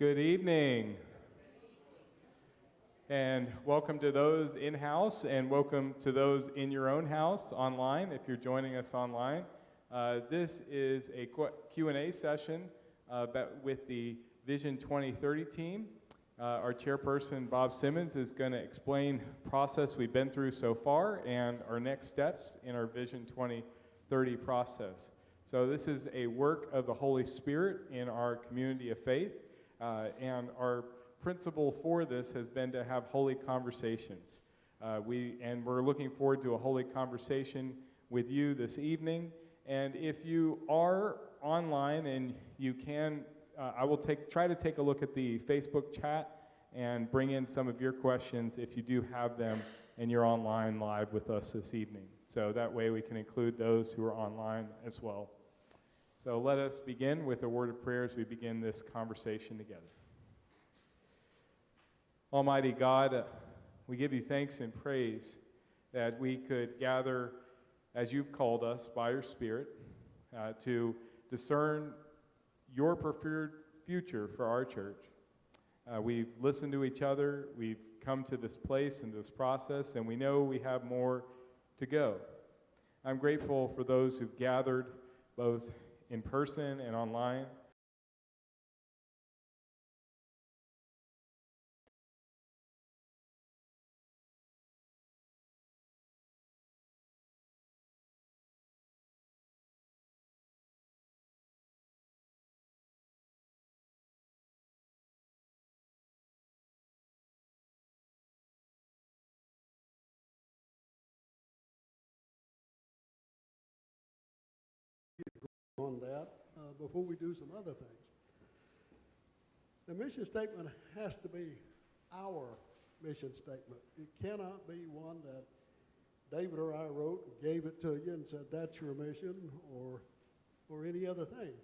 Good evening. And welcome to those in-house and welcome to those in your own house online if you're joining us online. This is a Q&A session with the Vision 2030 team. Our chairperson, Bob Simmons, is going to explain the process we've been through so far and our next steps in our Vision 2030 process. So this is a work of the Holy Spirit in our community of faith, and our principle for this has been to have holy conversations. We're looking forward to a holy conversation with you this evening. And if you are online and you can, I will try to take a look at the Facebook chat and bring in some of your questions if you do have them and you're online live with us this evening. So that way we can include those who are online as well. So let us begin with a word of prayer as we begin this conversation together. Almighty God, we give you thanks and praise that we could gather as you've called us by your Spirit to discern your preferred future for our church. We've listened to each other, we've come to this place and this process, and we know we have more to go. I'm grateful for those who've gathered both in person and online. On that before we do some other things. The mission statement has to be our mission statement. It cannot be one that David or I wrote and gave it to you and said, that's your mission, or any other thing.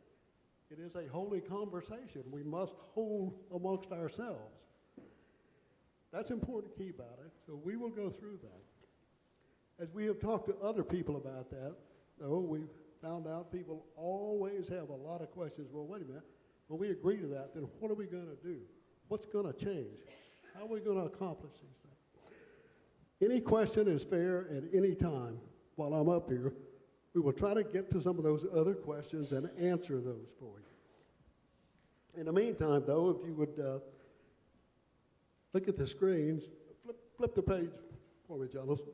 It is a holy conversation we must hold amongst ourselves. That's important to keep about it, so we will go through that. As we have talked to other people about that, though, we've found out people always have a lot of questions. Well, wait a minute. When we agree to that, then what are we going to do? What's going to change? How are we going to accomplish these things? Any question is fair at any time. While I'm up here, we will try to get to some of those other questions and answer those for you. In the meantime, though, if you would look at the screens, flip the page for me, Jonathan.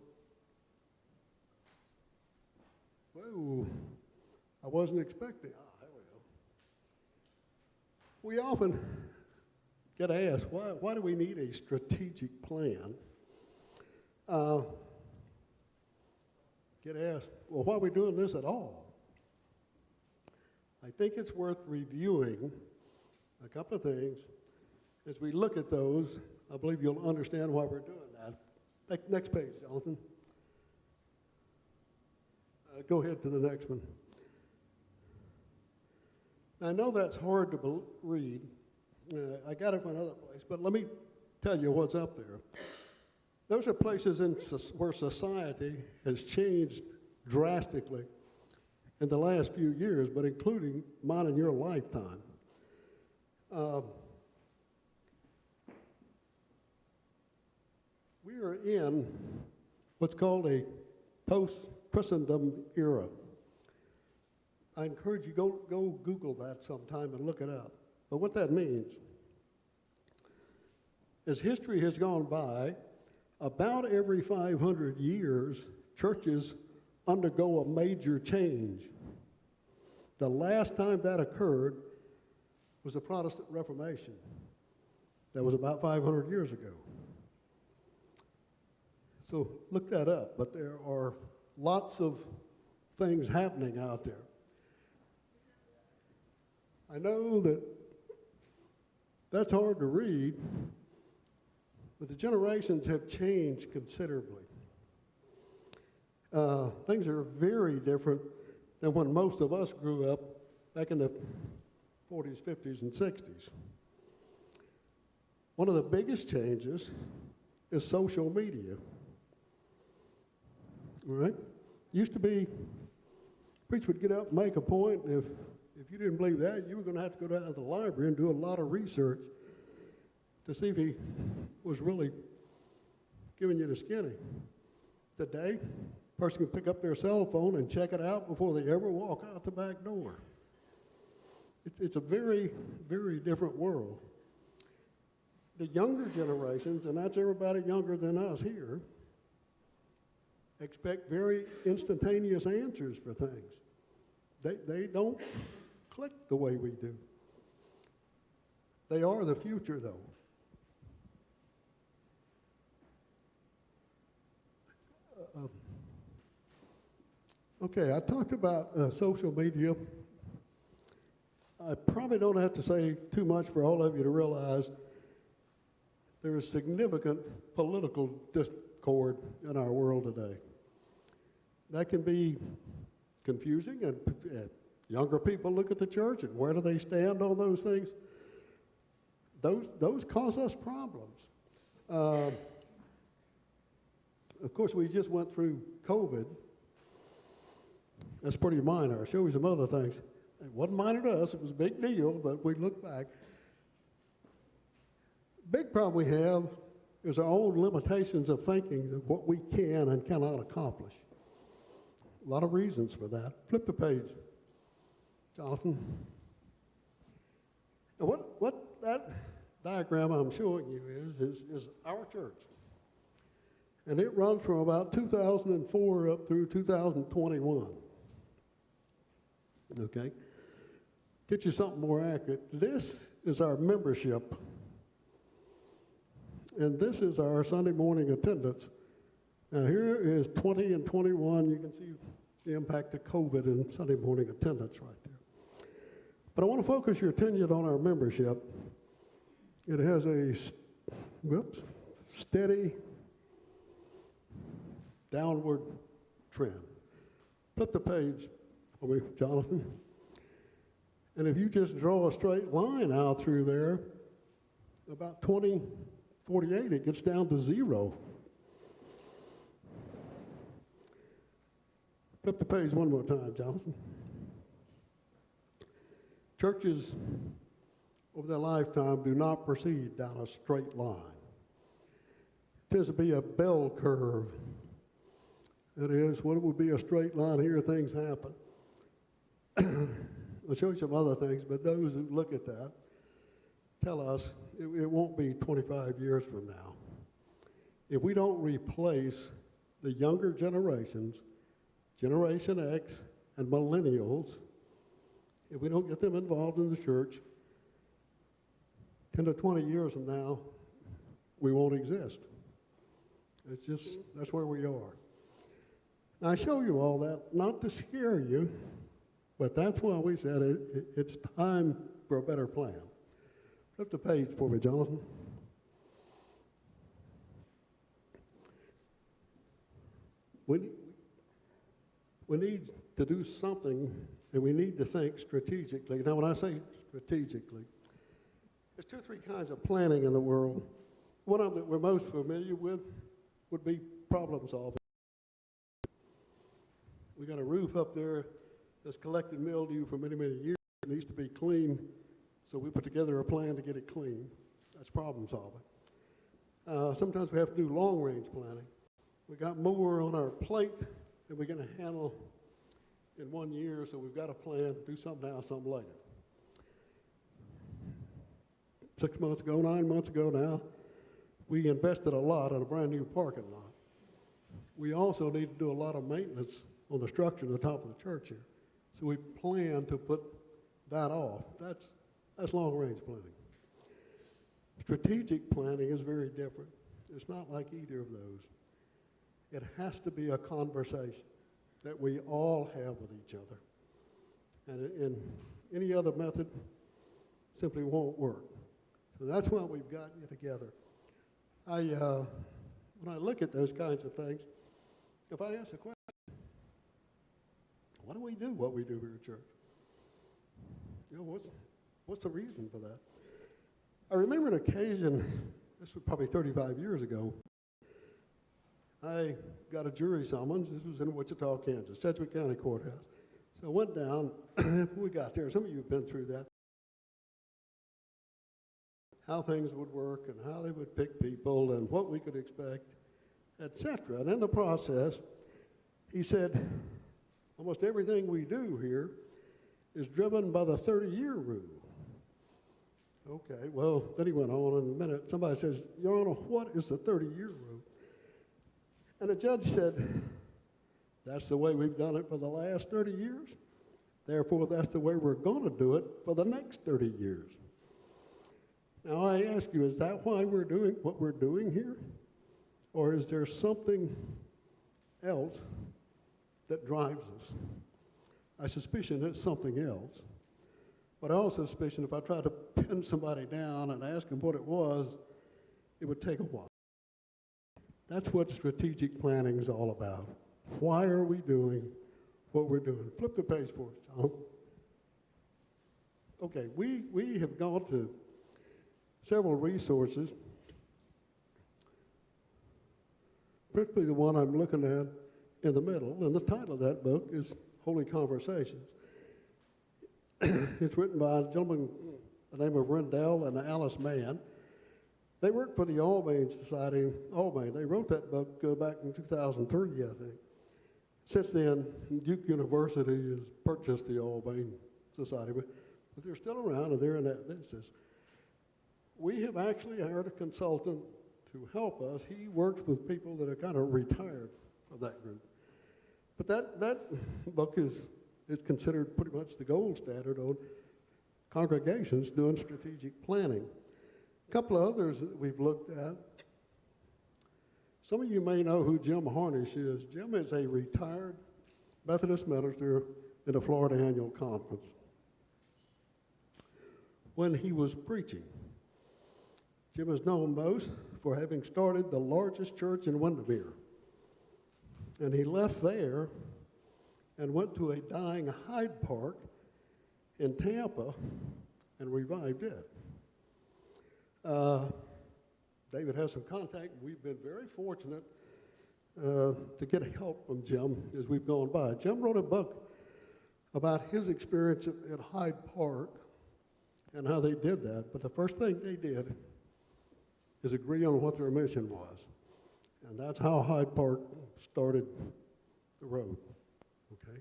Whoa, I wasn't expecting. There we go. We often get asked, why do we need a strategic plan? Get asked, well, why are we doing this at all? I think it's worth reviewing a couple of things. As we look at those, I believe you'll understand why we're doing that. Next page, Jonathan. Go ahead to the next one. I know that's hard to read. I got it from another place, but let me tell you what's up there. Those are places where society has changed drastically in the last few years, but including mine and your lifetime. We are in what's called a post-Christendom era. I encourage you, go Google that sometime and look it up. But what that means, as history has gone by, about every 500 years, churches undergo a major change. The last time that occurred was the Protestant Reformation. That was about 500 years ago. So look that up, but there are lots of things happening out there. I know that that's hard to read, but the generations have changed considerably. Things are very different than when most of us grew up back in the 40s, 50s, and 60s. One of the biggest changes is social media. All right? Used to be, preacher would get up and make a point, and if if you didn't believe that, you were going to have to go down to the library and do a lot of research to see if he was really giving you the skinny. Today, a person can pick up their cell phone and check it out before they ever walk out the back door. It's a very, very different world. The younger generations, and that's everybody younger than us here, expect very instantaneous answers for things. They don't click the way we do. They are the future, though. Okay, I talked about social media. I probably don't have to say too much for all of you to realize there is significant political discord in our world today. That can be confusing, and younger people look at the church and where do they stand on those things? Those cause us problems. Of course, we just went through COVID. That's pretty minor. I'll show you some other things. It wasn't minor to us, it was a big deal, but we look back. Big problem we have is our own limitations of thinking of what we can and cannot accomplish. A lot of reasons for that. Flip the page, Jonathan. And what that diagram I'm showing you is our church. And it runs from about 2004 up through 2021. Okay? Get you something more accurate. This is our membership. And this is our Sunday morning attendance. Now here is 20 and 21. You can see the impact of COVID in Sunday morning attendance right there. But I want to focus your attention on our membership. It has a steady downward trend. Flip the page for me, Jonathan. And if you just draw a straight line out through there, about 2048, it gets down to 0. Flip the page one more time, Jonathan. Churches over their lifetime do not proceed down a straight line. It tends to be a bell curve. That is, when it would be a straight line here, things happen. I'll show you some other things, but those who look at that tell us it won't be 25 years from now. If we don't replace the younger generations, Generation X and millennials, if we don't get them involved in the church, 10 to 20 years from now, we won't exist. It's just, that's where we are. Now, I show you all that, not to scare you, but that's why we said it's time for a better plan. Flip the page for me, Jonathan. We need to do something, and we need to think strategically. Now, when I say strategically, there's 2 or 3 kinds of planning in the world. One of them that we're most familiar with would be problem solving. We got a roof up there that's collected mildew for many, many years. It needs to be clean, so we put together a plan to get it clean. That's problem solving. Sometimes we have to do long-range planning. We got more on our plate than we're going to handle in 1 year, so we've got a plan to do something now, something later. 6 months ago, 9 months ago now, we invested a lot in a brand new parking lot. We also need to do a lot of maintenance on the structure at the top of the church here. So we plan to put that off. That's long-range planning. Strategic planning is very different. It's not like either of those. It has to be a conversation that we all have with each other. And any other method simply won't work. So that's why we've got you together. When I look at those kinds of things, if I ask a question, why do we do what we do here at church? You know, what's the reason for that? I remember an occasion, this was probably 35 years ago, I got a jury summons. This was in Wichita, Kansas, Sedgwick County Courthouse. So I went down, we got there, some of you have been through that, how things would work and how they would pick people and what we could expect, etc. And in the process, he said, almost everything we do here is driven by the 30-year rule. Okay, well, then he went on in a minute. Somebody says, Your Honor, what is the 30-year rule? And the judge said, that's the way we've done it for the last 30 years. Therefore, that's the way we're going to do it for the next 30 years. Now, I ask you, is that why we're doing what we're doing here? Or is there something else that drives us? I suspicion it's something else. But I also suspicion if I tried to pin somebody down and ask them what it was, it would take a while. That's what strategic planning is all about. Why are we doing what we're doing? Flip the page for us, John. Okay, we have gone to several resources, particularly the one I'm looking at in the middle, and the title of that book is Holy Conversations. It's written by a gentleman by the name of Rendell and Alice Mann. They work for the Allbane Society in Allbane. They wrote that book back in 2003, I think. Since then, Duke University has purchased the Allbane Society, but they're still around and they're in that business. We have actually hired a consultant to help us. He works with people that are kind of retired of that group. But that book is considered pretty much the gold standard on congregations doing strategic planning. A couple of others that we've looked at. Some of you may know who Jim Harnish is. Jim is a retired Methodist minister in the Florida Annual Conference. When he was preaching, Jim is known most for having started the largest church in Windermere. And he left there and went to a dying Hyde Park in Tampa and revived it. David has some contact. We've been very fortunate to get help from Jim as we've gone by. Jim wrote a book about his experience at Hyde Park and how they did that. But the first thing they did is agree on what their mission was. And that's how Hyde Park started the road. Okay.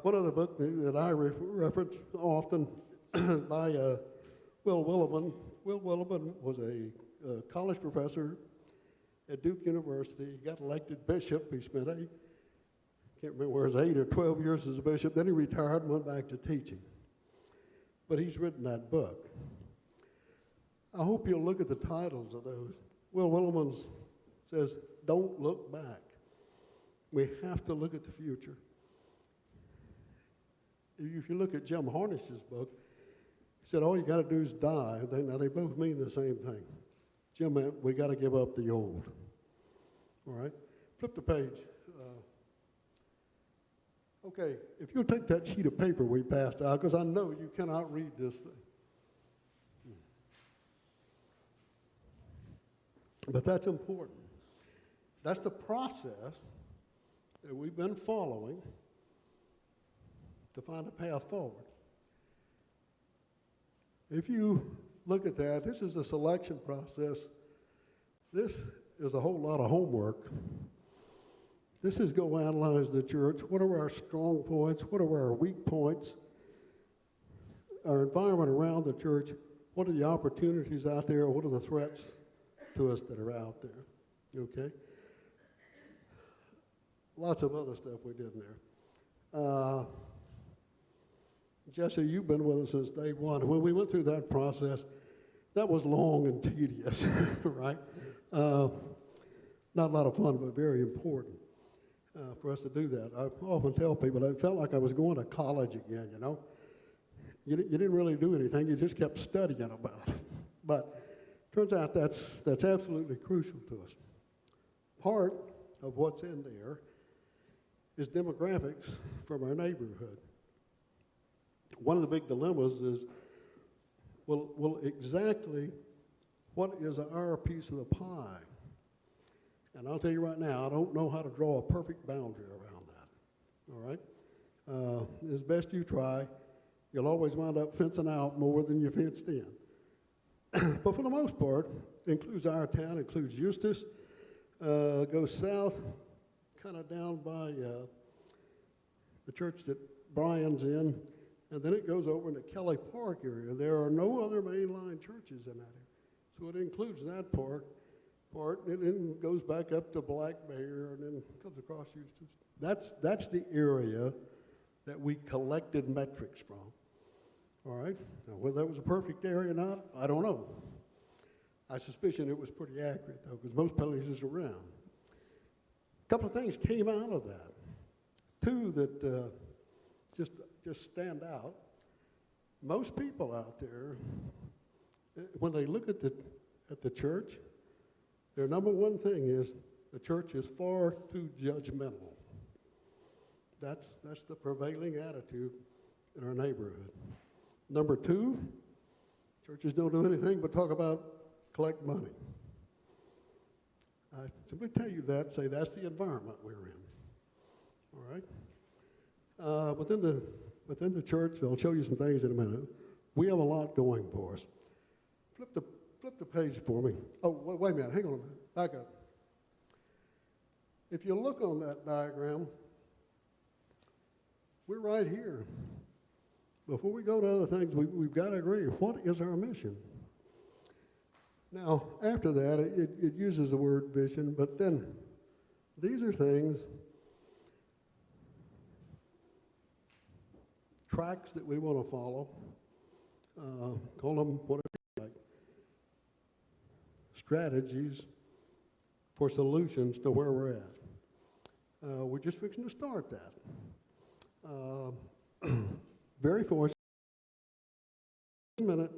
One other book that I reference often by Will Willimon. Will Willimon was a college professor at Duke University. He got elected bishop. He spent can't remember where it was, 8 or 12 years as a bishop. Then he retired and went back to teaching. But he's written that book. I hope you'll look at the titles of those. Will Willimon says, don't look back. We have to look at the future. If you look at Jim Harnish's book, he said, all you got to do is die. Now, they both mean the same thing. Jim meant we got to give up the old. All right? Flip the page. Okay, if you'll take that sheet of paper we passed out, because I know you cannot read this thing. But that's important. That's the process that we've been following to find a path forward. If you look at that, this is a selection process. This is a whole lot of homework. This is go analyze the church. What are our strong points? What are our weak points? Our environment around the church. What are the opportunities out there? What are the threats to us that are out there? Okay? Lots of other stuff we did in there. Jesse, you've been with us since day one. When we went through that process, that was long and tedious, right? Not a lot of fun, but very important for us to do that. I often tell people I felt like I was going to college again, you know? You didn't really do anything. You just kept studying about it. But turns out that's absolutely crucial to us. Part of what's in there is demographics from our neighborhood. One of the big dilemmas is, well, exactly what is our piece of the pie? And I'll tell you right now, I don't know how to draw a perfect boundary around that, all right? As best you try, you'll always wind up fencing out more than you fenced in. But for the most part, it includes our town, includes Eustis, goes south, kind of down by the church that Brian's in, and then it goes over in the Kelly Park area. There are no other mainline churches in that area. So it includes that part, and then goes back up to Black Bear, and then comes across Eustis. That's the area that we collected metrics from. All right? Now, whether that was a perfect area or not, I don't know. I suspicion it was pretty accurate, though, because most places around. A couple of things came out of that. Two that just stand out. Most people out there, when they look at the church, their number one thing is the church is far too judgmental. That's the prevailing attitude in our neighborhood. Number two, churches don't do anything but talk about collect money. I simply tell you that, say that's the environment we're in. All right? Within the church, I'll show you some things in a minute. We have a lot going for us. Flip the page for me. Oh, wait a minute, hang on a minute, back up. If you look on that diagram, we're right here. Before we go to other things, we've got to agree, what is our mission? Now, after that, it uses the word vision, but then these are things, tracks that we want to follow, call them whatever you like, strategies for solutions to where we're at. We're just fixing to start that. Very fortunate minute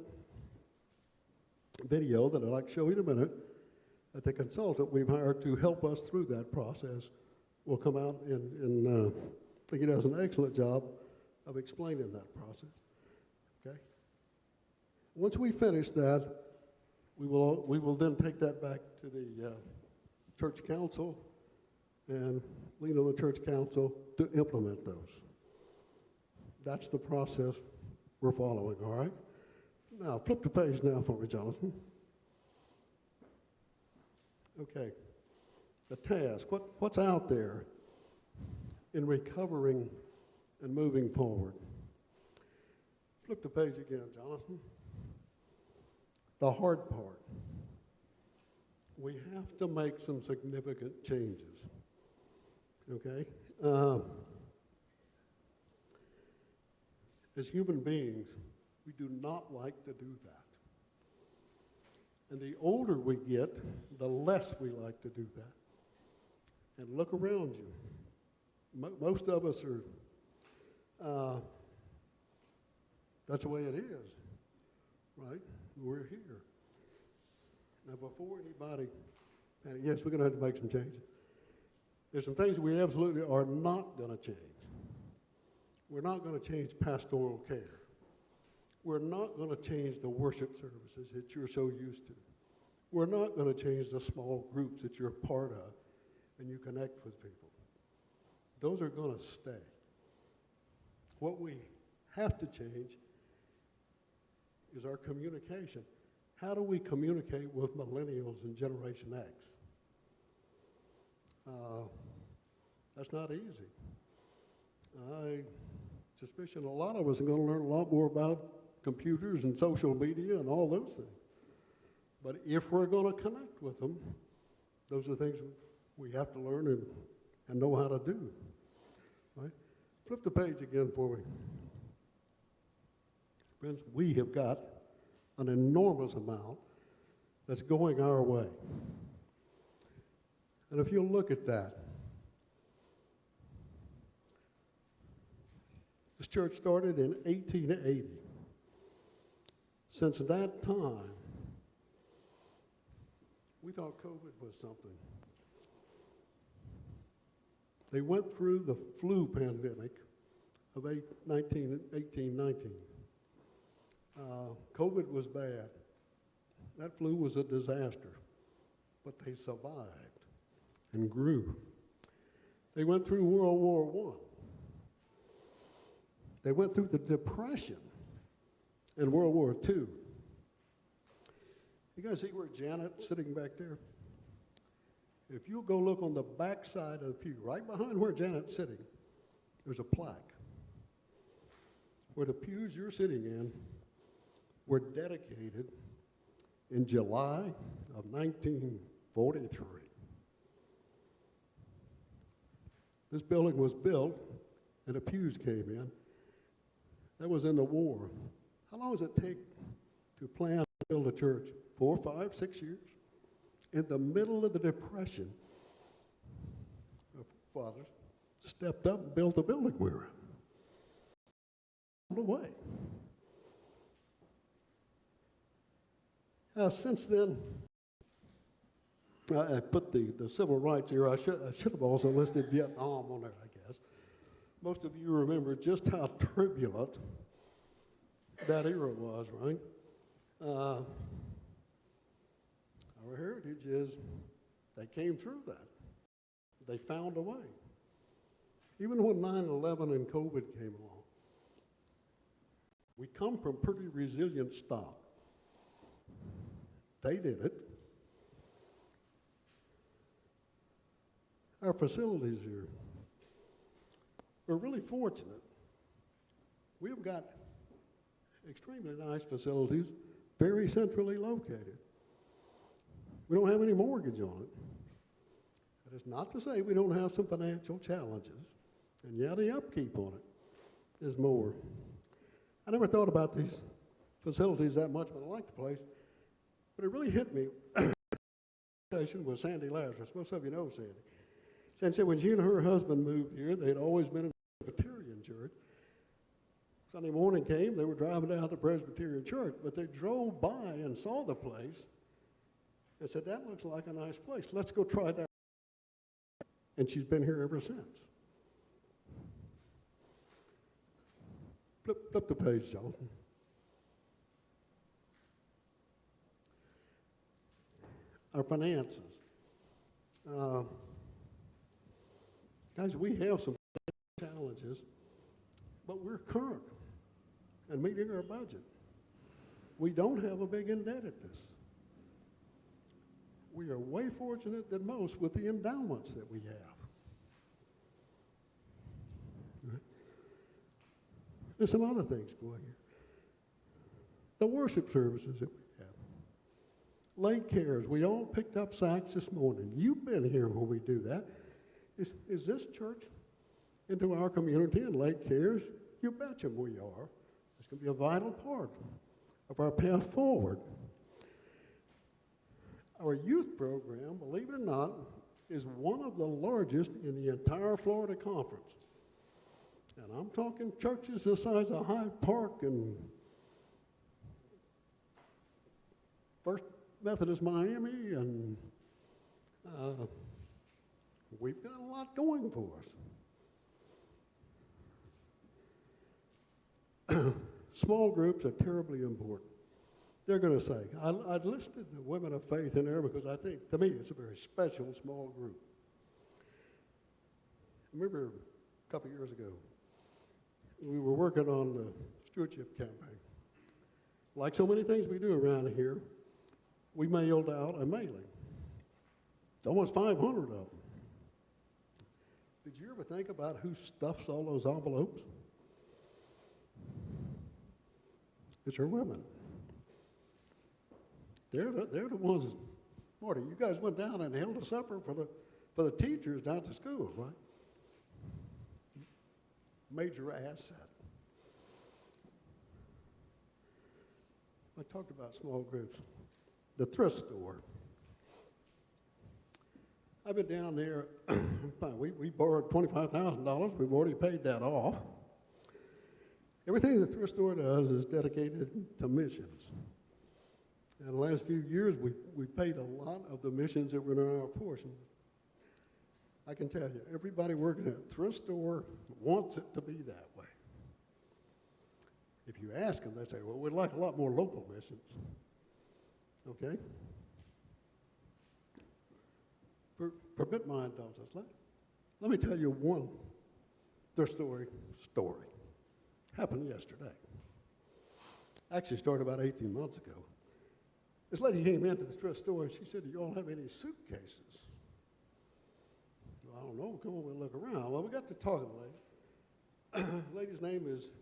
video that I'd like to show you in a minute that the consultant we've hired to help us through that process will come out and I think he does an excellent job of explaining that process. Okay? Once we finish that, we will then take that back to the church council and lean on the church council to implement those. That's the process we're following, all right? Now, flip the page now for me, Jonathan. Okay, the task, what's out there in recovering and moving forward? Flip the page again, Jonathan. The hard part. We have to make some significant changes, okay? As human beings, we do not like to do that. And the older we get, the less we like to do that. And look around you. Most of us are, that's the way it is, right? We're here. Now, before anybody, and yes, we're going to have to make some changes. There's some things we absolutely are not going to change. We're not going to change pastoral care. We're not going to change the worship services that you're so used to. We're not going to change the small groups that you're a part of and you connect with people. Those are going to stay. What we have to change is our communication. How do we communicate with millennials and Generation X? That's not easy. I suspicion a lot of us are going to learn a lot more about computers and social media and all those things. But if we're going to connect with them, those are things we have to learn and know how to do. Right? Flip the page again for me. Friends, we have got an enormous amount that's going our way. And if you look at that, this church started in 1880. Since that time, we thought COVID was something. They went through the flu pandemic of 1819. COVID was bad. That flu was a disaster, but they survived and grew. They went through World War I. They went through the Depression and World War II. You guys see where Janet's sitting back there? If you go look on the back side of the pew, right behind where Janet's sitting, there's a plaque where the pews you're sitting in were dedicated in July of 1943. This building was built and the pews came in. That was in the war. How long does it take to plan to build a church? 4, 5, 6 years? In the middle of the Depression, the fathers stepped up and built the building we're in. Away. Since then, I put the civil rights here. I should have also listed Vietnam on there, I guess. Most of you remember just how turbulent that era was, right? Our heritage is they came through that. They found a way. Even when 9/11 and COVID came along, we come from pretty resilient stock. They did it. Our facilities here, we're really fortunate. We've got extremely nice facilities, very centrally located. We don't have any mortgage on it. That is not to say we don't have some financial challenges, and yeah, the upkeep on it is more. I never thought about these facilities that much, but I like the place. But it really hit me with Sandy Lazarus. Most of you know Sandy. Sandy said when she and her husband moved here, they'd always been in a Presbyterian church. Sunday morning came, they were driving down to the Presbyterian church, but they drove by and saw the place and said, that looks like a nice place. Let's go try that. And she's been here ever since. Flip the page, Jonathan. Our finances. Guys, we have some challenges, but we're current and meeting our budget. We don't have a big indebtedness. We are way fortunate than most with the endowments that we have. Right? There's some other things going here. The worship services that we have. Lake cares. We all picked up sacks this morning. You've been here when we do that. Is this church into our community and Lake cares? You betcha we are. It's going to be a vital part of our path forward. Our youth program, believe it or not, is one of the largest in the entire Florida Conference. And I'm talking churches the size of Hyde Park and First Methodist Miami, and we've got a lot going for us. Small groups are terribly important. They're going to say, I listed the women of faith in there because I think, to me, it's a very special small group. I remember a couple years ago, we were working on the stewardship campaign. Like so many things we do around here, we mailed out a mailing. It's almost 500 of them. Did you ever think about who stuffs all those envelopes? It's our women. They're the ones. Marty, you guys went down and held a supper for the teachers down at the school, right? Major asset. I talked about small groups. The thrift store. I've been down there. we borrowed $25,000. We've already paid that off. Everything the thrift store does is dedicated to missions. In the last few years, we paid a lot of the missions that were in our portion. I can tell you, everybody working at the thrift store wants it to be that way. If you ask them, they say, well, we'd like a lot more local missions. Okay? Permit my indulgence. Let me tell you one thrift story. happened yesterday. Actually started about 18 months ago. This lady came into the thrift store and she said, "Do you all have any suitcases?" Well, I don't know. Come on, we'll look around. Well, we got to talking to the lady. The lady's name is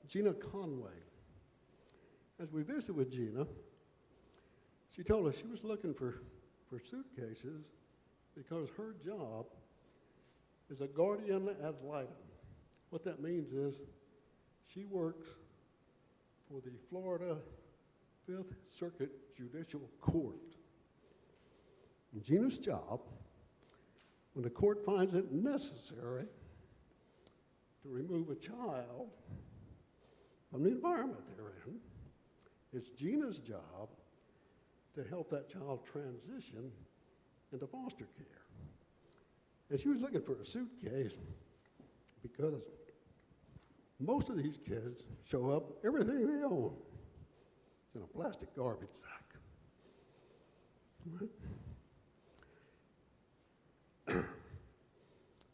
Gina Conway. As we visited with Gina, she told us she was looking for suitcases because her job is a guardian ad litem. What that means is she works for the Florida Fifth Circuit Judicial Court. And Gina's job, when the court finds it necessary to remove a child from the environment they're in, it's Gina's job to help that child transition into foster care. And she was looking for a suitcase because most of these kids show up, everything they own is in a plastic garbage sack. Right?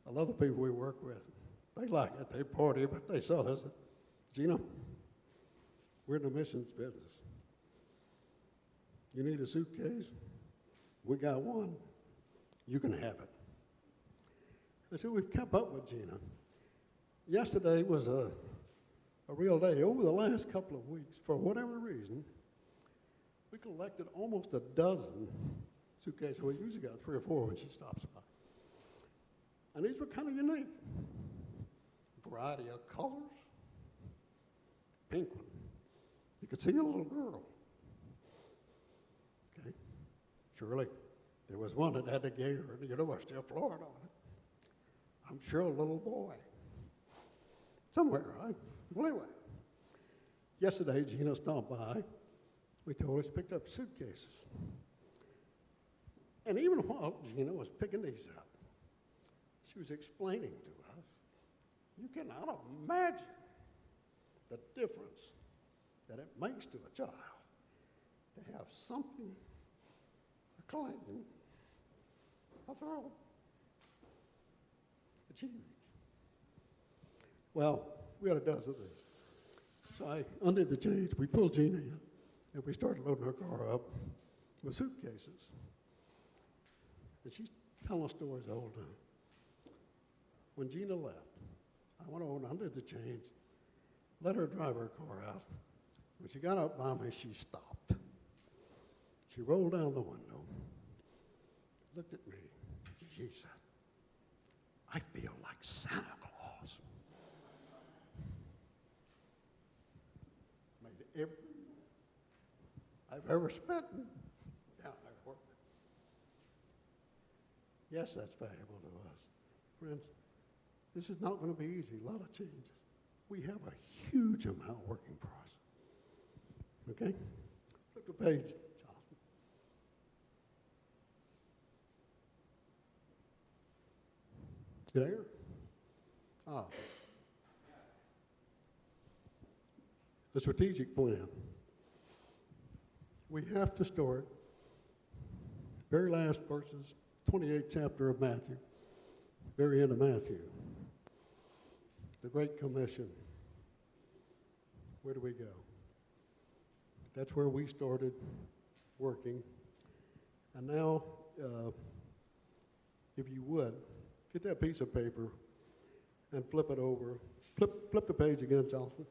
A lot of the people we work with, they like it, they party, but they saw this. "Gina, we're in the missions business. You need a suitcase? We got one. You can have it." And so we've kept up with Gina. Yesterday was a real day. Over the last couple of weeks, for whatever reason, we collected almost a dozen suitcases. We usually got 3 or 4 when she stops by. And these were kind of unique. Variety of colors. Pink one. You could see a little girl. Okay. Surely there was one that had a gator in the University of Florida on it. I'm sure a little boy. Somewhere, right? Well, anyway. Yesterday, Gina stopped by. We told her she picked up suitcases. And even while Gina was picking these up, she was explaining to us, you cannot imagine the difference that it makes to a child to have something, a claim, of their own achieved. Well, we had a dozen of these. So I undid the change, we pulled Gina in, and we started loading her car up with suitcases. And she's telling stories the whole time. When Gina left, I went over and undid the change, let her drive her car out. When she got up by me, she stopped. She rolled down the window, looked at me, she said, "I feel like Santa Claus." Made every I've ever spent down there working. Yes, that's valuable to us. Friends, this is not going to be easy, a lot of changes. We have a huge amount working for us. Okay? Flip the page, Jonathan. You there? Ah. The strategic plan. We have to start, very last verses, 28th chapter of Matthew, very end of Matthew. The Great Commission. Where do we go? That's where we started working. And now, if you would, get that piece of paper and flip it over. Flip the page again, Jonathan.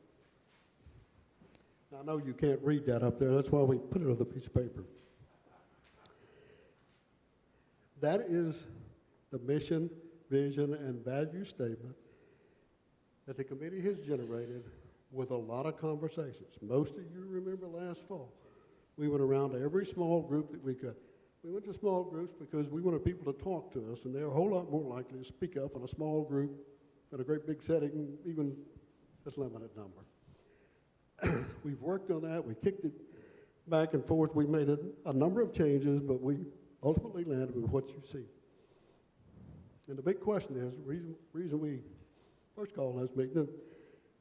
Now, I know you can't read that up there. That's why we put it on the piece of paper. That is the mission, vision, and value statement that the committee has generated with a lot of conversations. Most of you remember last fall, we went around to every small group that we could. We went to small groups because we wanted people to talk to us, and they're a whole lot more likely to speak up in a small group than a great big setting, even this limited number. We've worked on that. We kicked it back and forth. We made a number of changes, but we ultimately landed with what you see. And the big question is, the reason we first called this meeting, the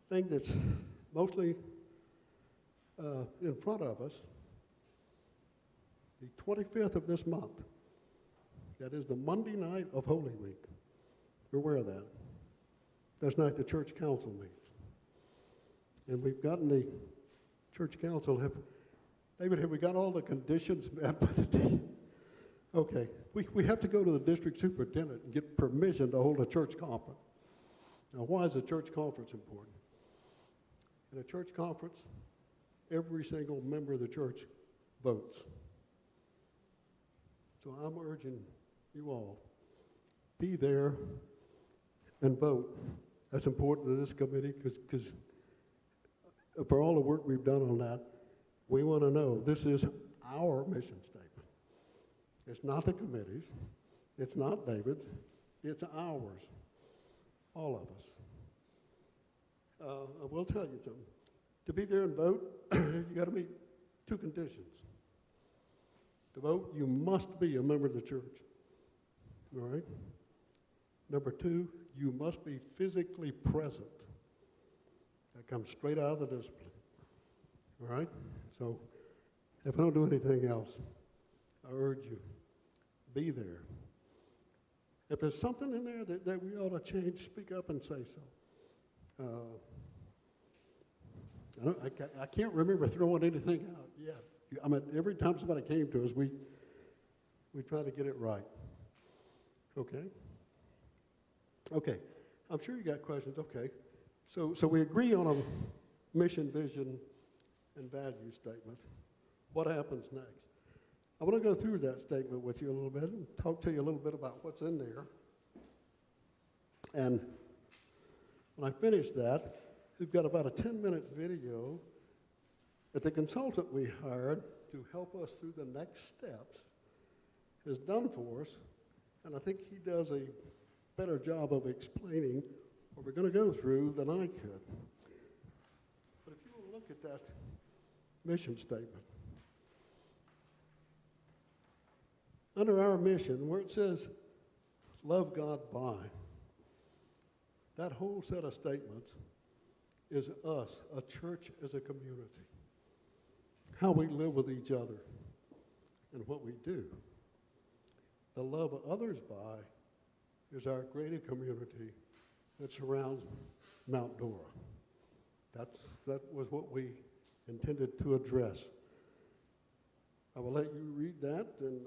thing that's mostly in front of us, the 25th of this month, that is the Monday night of Holy Week. You're aware of that. That's night the church council meets. And we've gotten the church council, David, have we got all the conditions met with the D? Okay, we have to go to the district superintendent and get permission to hold a church conference. Now, why is a church conference important? In a church conference, every single member of the church votes. So I'm urging you all, be there and vote. That's important to this committee because for all the work we've done on that, we want to know this is our mission statement. It's not the committee's. It's not David's. It's ours. All of us. I will tell you something. To be there and vote, you got to meet two conditions. To vote, you must be a member of the church. All right? Number two, you must be physically present. That comes straight out of the discipline. All right? So, if I don't do anything else, I urge you, be there. If there's something in there that we ought to change, speak up and say so. I can't remember throwing anything out yet. I mean, every time somebody came to us, we try to get it right. Okay? Okay. I'm sure you got questions. Okay. So we agree on a mission, vision, and value statement. What happens next? I want to go through that statement with you a little bit and talk to you a little bit about what's in there. And when I finish that, we've got about a 10-minute video that the consultant we hired to help us through the next steps has done for us, and I think he does a better job of explaining what we're going to go through than I could. But if you will look at that mission statement, under our mission, where it says, love God by, that whole set of statements is us, a church as a community. How we live with each other and what we do. The love others by is our greater community that surrounds Mount Dora. That was what we intended to address. I will let you read that, and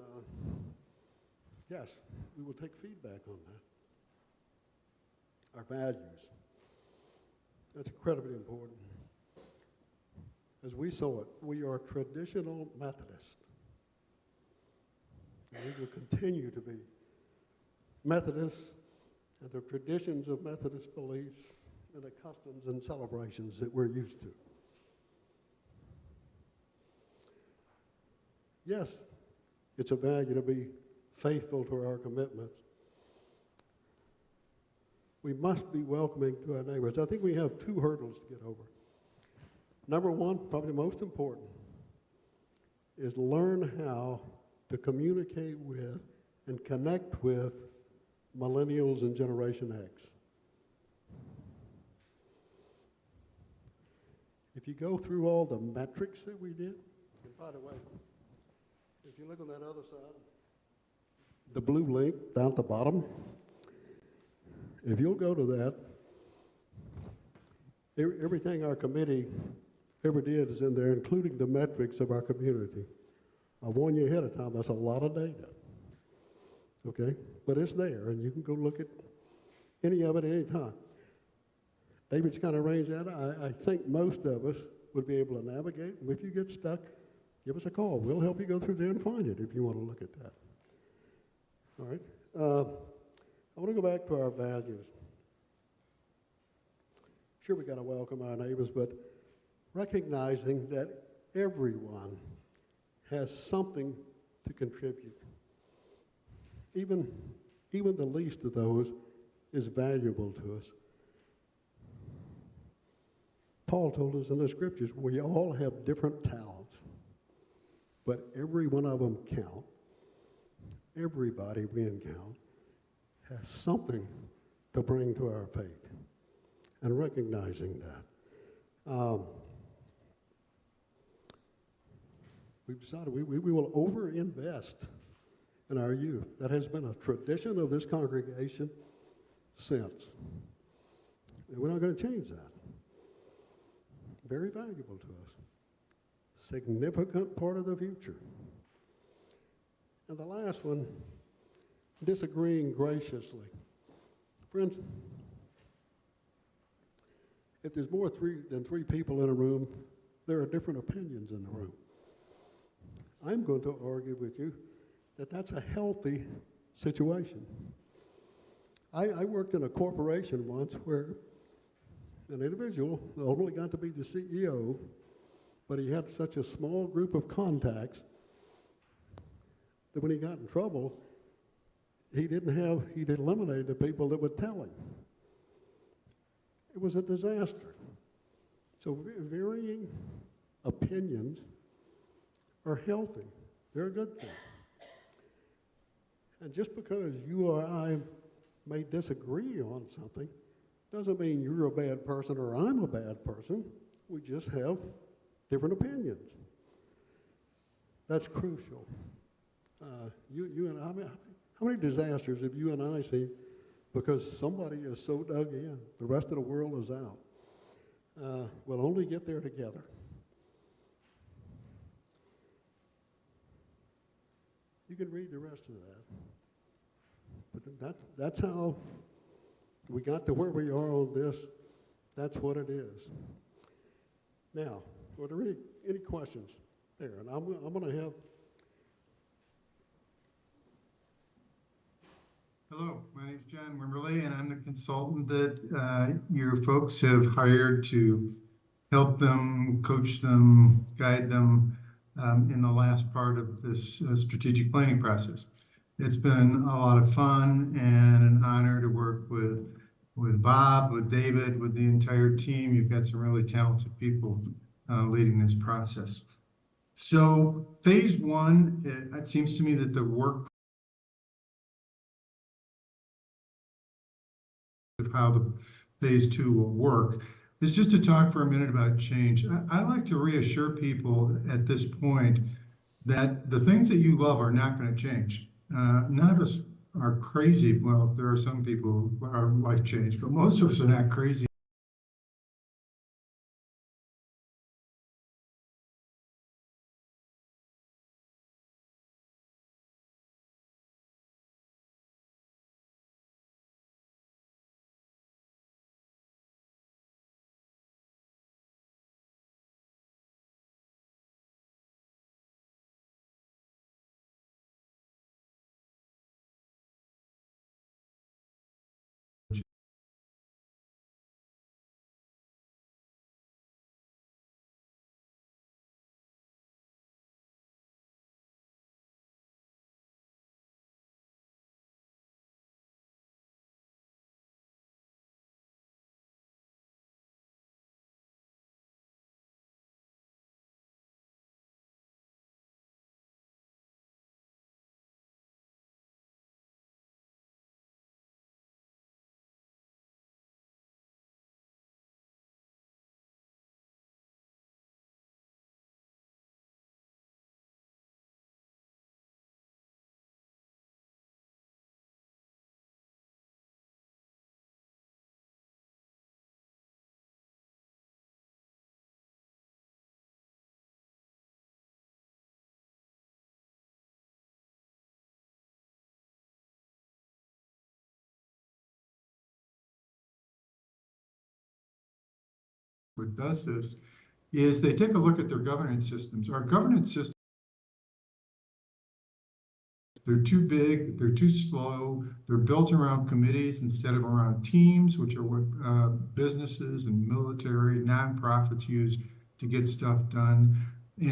yes, we will take feedback on that. Our values. That's incredibly important. As we saw it, we are traditional Methodists. And we will continue to be Methodists and the traditions of Methodist beliefs and the customs and celebrations that we're used to. Yes, it's a value to be faithful to our commitments. We must be welcoming to our neighbors. I think we have two hurdles to get over. Number one, probably the most important, is learn how to communicate with and connect with millennials and Generation X. If you go through all the metrics that we did, and by the way, if you look on that other side, the blue link down at the bottom, if you'll go to that, everything our committee ever did is in there, including the metrics of our community. I warn you ahead of time, that's a lot of data. Okay? But it's there, and you can go look at any of it at any time. David's kind of arranged that. I think most of us would be able to navigate. If you get stuck, give us a call. We'll help you go through there and find it if you want to look at that. All right? I want to go back to our values. Sure, we got to welcome our neighbors, but recognizing that everyone has something to contribute. Even the least of those is valuable to us. Paul told us in the scriptures, we all have different talents, but every one of them count. Everybody we encounter has something to bring to our faith, and recognizing that. We've decided we will over-invest in our youth. That has been a tradition of this congregation since. And we're not going to change that. Very valuable to us. Significant part of the future. And the last one, disagreeing graciously. Friends, if there's more than three people in a room, there are different opinions in the room. I'm going to argue with you that that's a healthy situation. I worked in a corporation once where an individual ultimately got to be the CEO, but he had such a small group of contacts that when he got in trouble, he'd eliminated the people that would tell him. It was a disaster. So varying opinions are healthy. They're a good thing. And just because you or I may disagree on something doesn't mean you're a bad person or I'm a bad person. We just have different opinions. That's crucial. You and I, how many disasters have you and I seen because somebody is so dug in, the rest of the world is out? We'll only get there together. You can read the rest of that. But that's how we got to where we are on this. That's what it is. Now, are there any questions there? And I'm going to have. Hello, my name is John Wimberly, and I'm the consultant that your folks have hired to help them, coach them, guide them in the last part of this strategic planning process. It's been a lot of fun and an honor to work with Bob, with David, with the entire team. You've got some really talented people leading this process. So phase one, it seems to me that the work of how the phase two will work is just to talk for a minute about change. I like to reassure people at this point that the things that you love are not going to change. None of us are crazy. Well, there are some people who are like change, but most of us are not crazy. What does this is they take a look at their governance systems. Our governance systems, they're too big, they're too slow, they're built around committees instead of around teams, which are what businesses and military, nonprofits use to get stuff done. And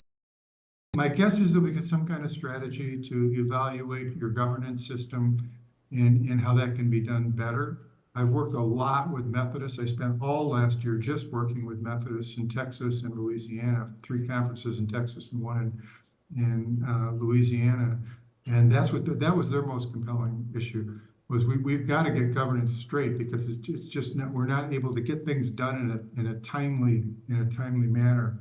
my guess is there'll be some kind of strategy to evaluate your governance system and how that can be done better. I've worked a lot with Methodists. I spent all last year just working with Methodists in Texas and Louisiana, 3 conferences in Texas and 1 in Louisiana. And that was their most compelling issue, was we've got to get governance straight, because it's just not, we're not able to get things done in a timely manner.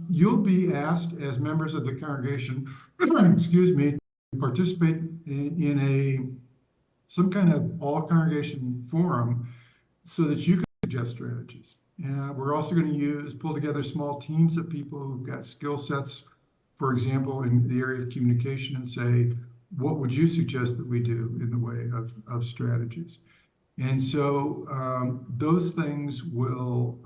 You'll be asked as members of the congregation, excuse me, to participate in some kind of all congregation forum so that you can suggest strategies. And we're also going to pull together small teams of people who've got skill sets, for example, in the area of communication, and say, what would you suggest that we do in the way of strategies? And so those things will,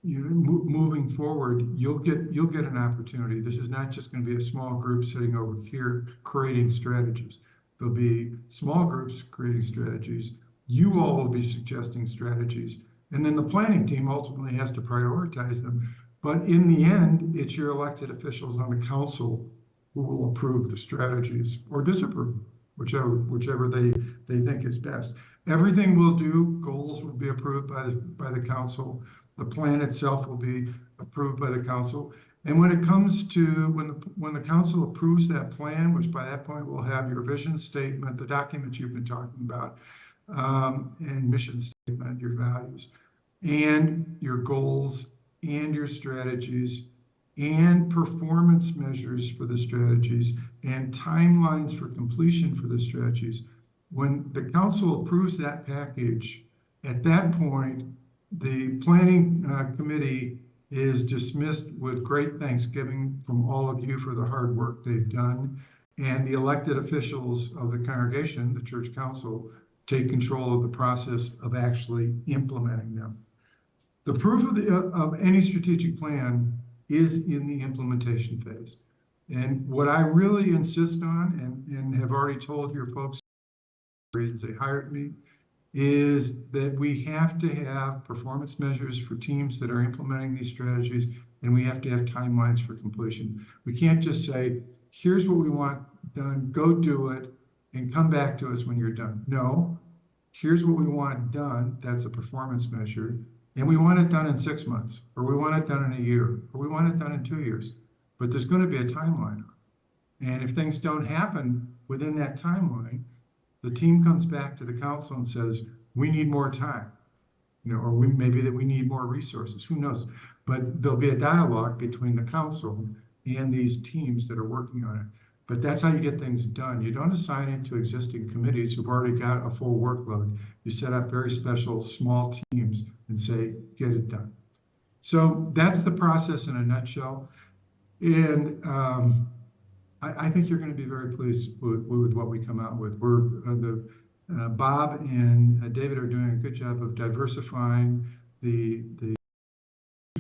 moving forward, you'll get an opportunity. This is not just going to be a small group sitting over here creating strategies. There'll be small groups creating strategies. You all will be suggesting strategies. And then the planning team ultimately has to prioritize them. But in the end, it's your elected officials on the council who will approve the strategies or disapprove, whichever they think is best. Everything we'll do, goals will be approved by the council. The plan itself will be approved by the council. And when it comes to when the council approves that plan, which by that point will have your vision statement, the documents you've been talking about, and mission statement, your values, and your goals, and your strategies, and performance measures for the strategies, and timelines for completion for the strategies. When the council approves that package, at that point, the planning committee is dismissed with great thanksgiving from all of you for the hard work they've done. And the elected officials of the congregation, the church council, take control of the process of actually implementing them. The proof of any strategic plan is in the implementation phase. And what I really insist on, and have already told your folks the reasons they hired me, is that we have to have performance measures for teams that are implementing these strategies, and we have to have timelines for completion. We can't just say, here's what we want done, go do it, and come back to us when you're done. No, here's what we want done, that's a performance measure, and we want it done in 6 months, or we want it done in a year, or we want it done in 2 years. But there's going to be a timeline. And if things don't happen within that timeline, the team comes back to the council and says, we need more time, or maybe that we need more resources, who knows? But there'll be a dialogue between the council and these teams that are working on it. But that's how you get things done. You don't assign it to existing committees who've already got a full workload. You set up very special small teams and say, get it done. So that's the process in a nutshell. And I think you're going to be very pleased with what we come out with. Bob and David are doing a good job of diversifying the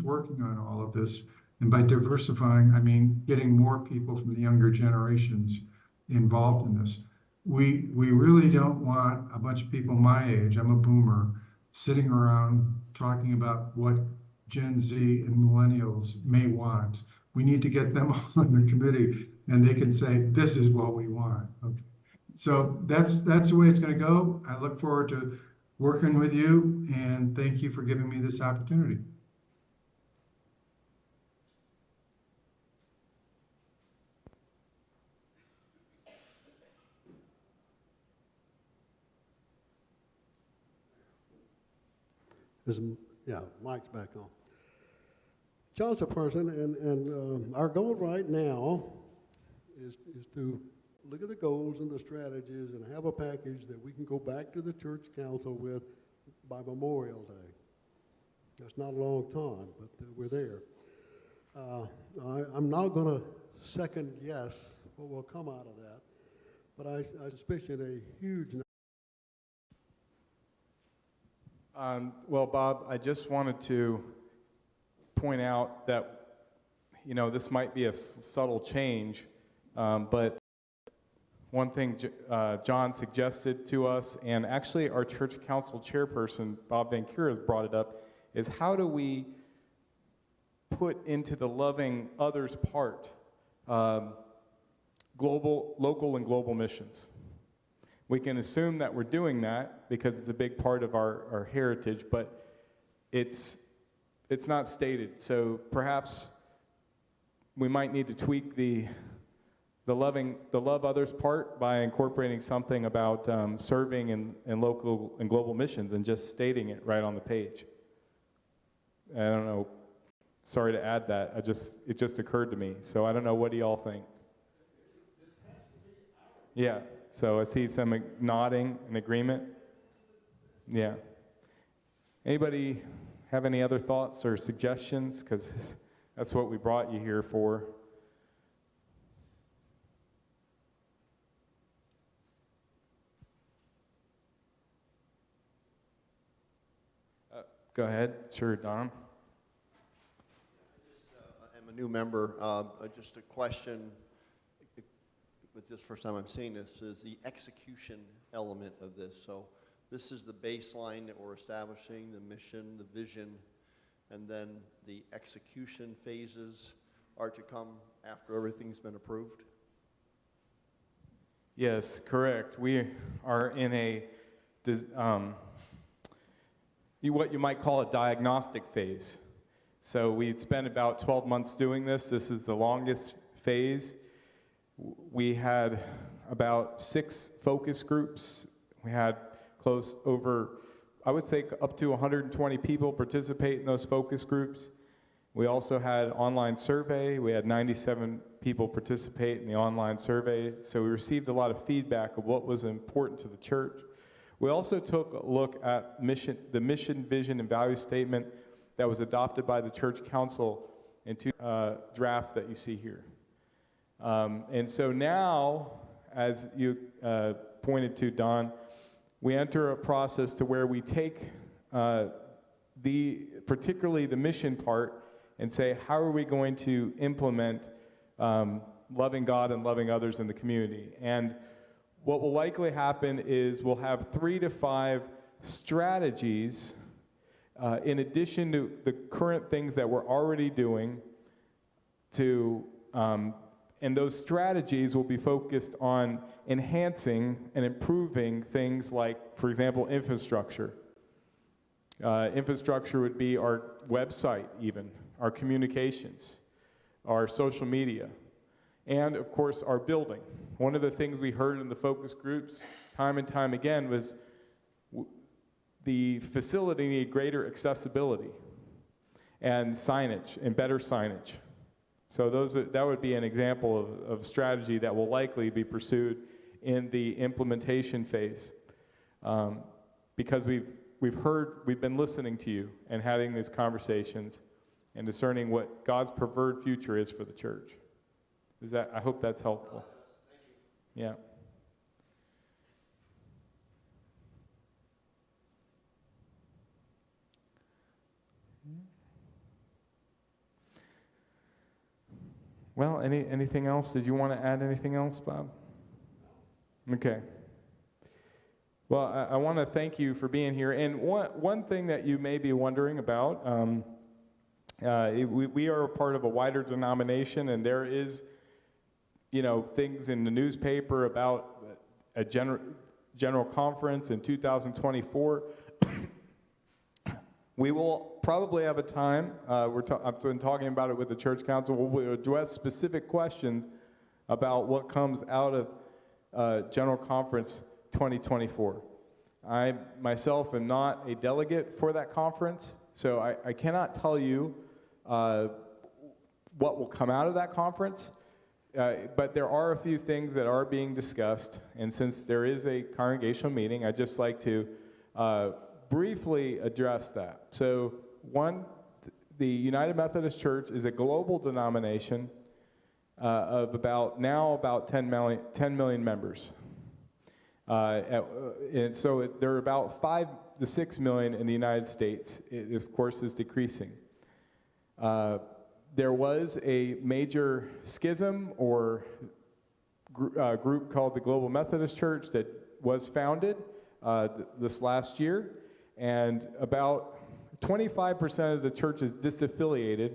working on all of this. And by diversifying, I mean getting more people from the younger generations involved in this. We really don't want a bunch of people my age, I'm a boomer, sitting around talking about what Gen Z and millennials may want. We need to get them on the committee and they can say, this is what we want. Okay. So that's the way it's going to go. I look forward to working with you, and thank you for giving me this opportunity. Yeah, Mike's back on. Councilperson, and our goal right now is to look at the goals and the strategies and have a package that we can go back to the church council with by Memorial Day. That's not a long time, but we're there. I'm not going to second guess what will come out of that, but I suspicion a huge number. Well, Bob, I just wanted to point out that, this might be a subtle change, but one thing John suggested to us, and actually our church council chairperson, Bob Van Cura, has brought it up, is how do we put into the loving others part local and global missions. We can assume that we're doing that because it's a big part of our heritage, but it's not stated. So perhaps we might need to tweak the love others part by incorporating something about serving in local and global missions and just stating it right on the page. I don't know. Sorry to add that. It just occurred to me. So I don't know. What do y'all think? Yeah. So I see some nodding in agreement. Yeah. Anybody have any other thoughts or suggestions? Because that's what we brought you here for. Go ahead. Sure, Don. I'm a new member. Just a question, but this first time I'm seeing this, is the execution element of this. So this is the baseline that we're establishing, the mission, the vision, and then the execution phases are to come after everything's been approved? Yes, correct. We are in a what you might call a diagnostic phase. So we spent about 12 months doing this. This is the longest phase. We had about 6 focus groups. We had close over, I would say, up to 120 people participate in those focus groups. We also had online survey. We had 97 people participate in the online survey. So we received a lot of feedback of what was important to the church. We also took a look at the mission, vision, and value statement that was adopted by the church council into draft that you see here. And so now, as you pointed to, Don, we enter a process to where we take particularly the mission part and say, how are we going to implement loving God and loving others in the community? And what will likely happen is we'll have 3 to 5 strategies in addition to the current things that we're already doing and those strategies will be focused on enhancing and improving things like, for example, infrastructure. Infrastructure would be our website even, our communications, our social media, and of course our building. One of the things we heard in the focus groups time and time again was the facility needed greater accessibility and signage and better signage. So that would be an example of strategy that will likely be pursued in the implementation phase, because we've been listening to you and having these conversations and discerning what God's preferred future is for the church. I hope that's helpful. Thank you. Yeah. Well, anything else? Did you want to add anything else, Bob? Okay. Well, I want to thank you for being here. And one thing that you may be wondering about, we are a part of a wider denomination, and there is, things in the newspaper about a general conference in 2024. We will probably have a time, I've been talking about it with the church council, we'll address specific questions about what comes out of General Conference 2024. I myself am not a delegate for that conference, so I cannot tell you what will come out of that conference, but there are a few things that are being discussed, and since there is a congregational meeting, I'd just like to briefly address that. So one, the United Methodist Church is a global denomination of about 10 million members. And so there are about 5 to 6 million in the United States. It, of course, is decreasing. There was a major schism or group called the Global Methodist Church that was founded this last year, and about 25% of the church is disaffiliated.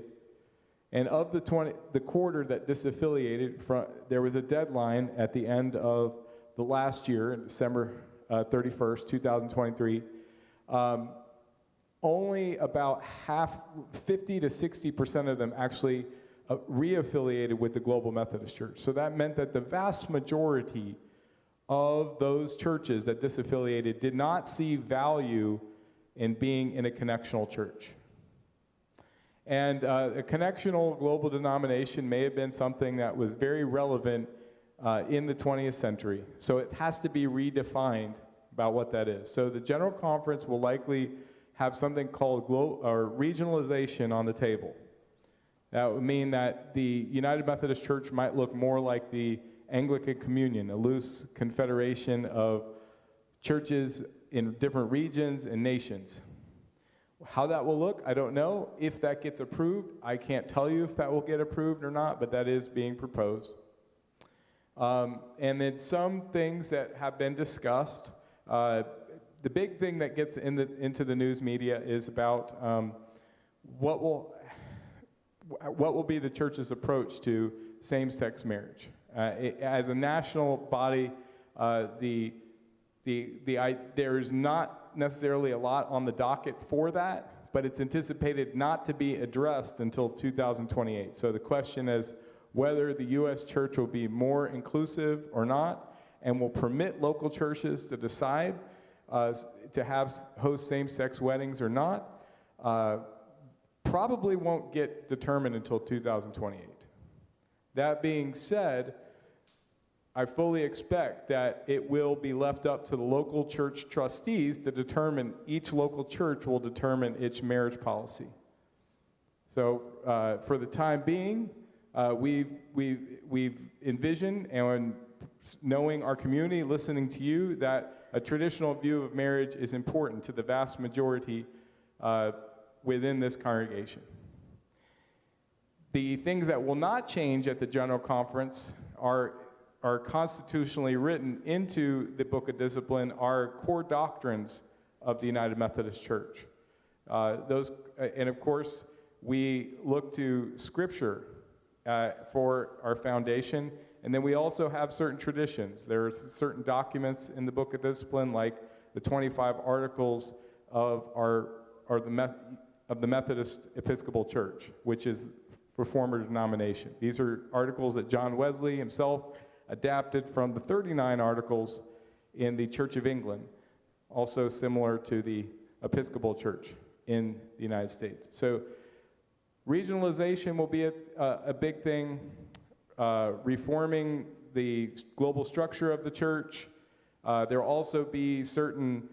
And of the quarter that disaffiliated, there was a deadline at the end of the last year, December 31st, 2023. Only about 50 to 60% of them actually reaffiliated with the Global Methodist Church. So that meant that the vast majority of those churches that disaffiliated did not see value in being in a connectional church. And a connectional global denomination may have been something that was very relevant in the 20th century. So it has to be redefined about what that is. So the General Conference will likely have something called regionalization on the table. That would mean that the United Methodist Church might look more like the Anglican Communion, a loose confederation of churches in different regions and nations. How that will look, I don't know. If that gets approved, I can't tell you if that will get approved or not, but that is being proposed. And then some things that have been discussed. The big thing that gets into the news media is about what will be the church's approach to same-sex marriage. As a national body, there is not necessarily a lot on the docket for that, but it's anticipated not to be addressed until 2028. So the question is whether the U.S. church will be more inclusive or not, and will permit local churches to decide to host same-sex weddings or not, probably won't get determined until 2028. That being said, I fully expect that it will be left up to the local church trustees to determine, each local church will determine its marriage policy. So for the time being, we've envisioned, and knowing our community, listening to you, that a traditional view of marriage is important to the vast majority within this congregation. The things that will not change at the General Conference are constitutionally written into the Book of Discipline, are core doctrines of the United Methodist Church. And of course, we look to Scripture for our foundation, and then we also have certain traditions. There's certain documents in the Book of Discipline, like the 25 Articles of the Methodist Episcopal Church, which is Reformed denomination. These are articles that John Wesley himself adapted from the 39 articles in the Church of England, also similar to the Episcopal Church in the United States. So regionalization will be a big thing, reforming the global structure of the church. There will also be certain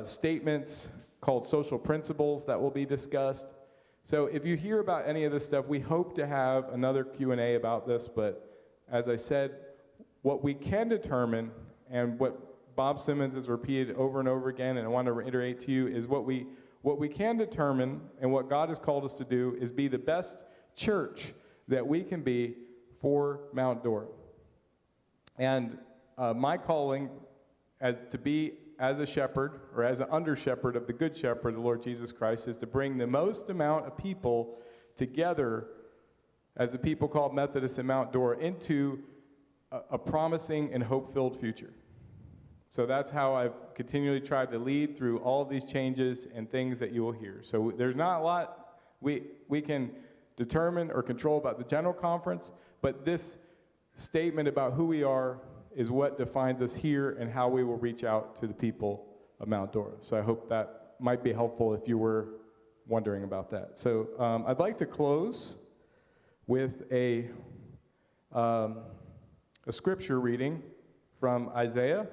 statements called social principles that will be discussed. So if you hear about any of this stuff, we hope to have another Q&A about this, but as I said, what we can determine, and what Bob Simmons has repeated over and over again, and I want to reiterate to you, is what we can determine, and what God has called us to do, is be the best church that we can be for Mount Dora. And my calling as a shepherd, or as an under-shepherd of the Good Shepherd, the Lord Jesus Christ, is to bring the most amount of people together as a people called Methodists in Mount Dora into a promising and hope-filled future. So that's how I've continually tried to lead through all of these changes and things that you will hear. So there's not a lot we can determine or control about the General Conference, but this statement about who we are is what defines us here and how we will reach out to the people of Mount Dora. So I hope that might be helpful if you were wondering about that. So I'd like to close with a scripture reading from Isaiah.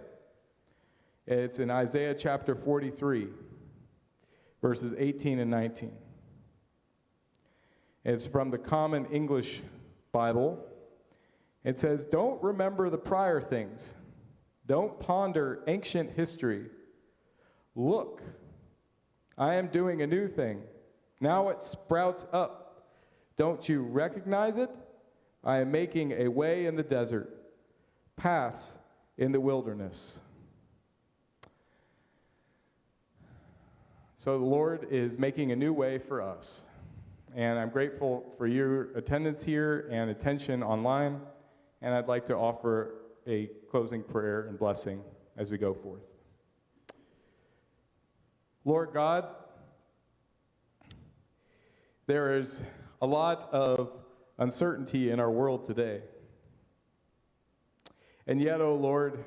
It's in Isaiah chapter 43, verses 18 and 19. It's from the Common English Bible. It says, "Don't remember the prior things. Don't ponder ancient history. Look, I am doing a new thing. Now it sprouts up. Don't you recognize it? I am making a way in the desert, paths in the wilderness." So the Lord is making a new way for us. And I'm grateful for your attendance here and attention online. And I'd like to offer a closing prayer and blessing as we go forth. Lord God, there is a lot of uncertainty in our world today. And yet, oh Lord,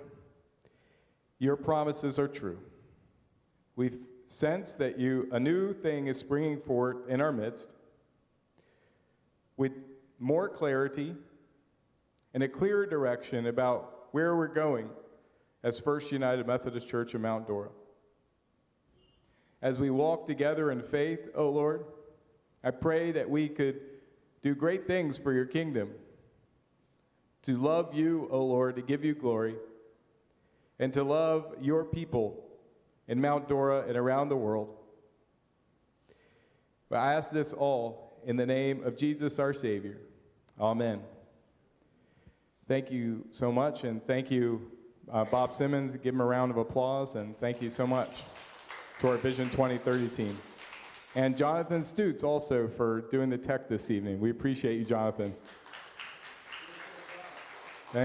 your promises are true. We sense that a new thing is springing forth in our midst with more clarity and a clearer direction about where we're going as First United Methodist Church of Mount Dora. as we walk together in faith, O Lord. I pray that we could do great things for your kingdom, to love you, O Lord, to give you glory, and to love your people in Mount Dora and around the world. But I ask this all in the name of Jesus, our Savior. Amen. Thank you so much, and thank you, Bob Simmons. Give him a round of applause, and thank you so much to our Vision 2030 team. And Jonathan Stutz also for doing the tech this evening. We appreciate you, Jonathan.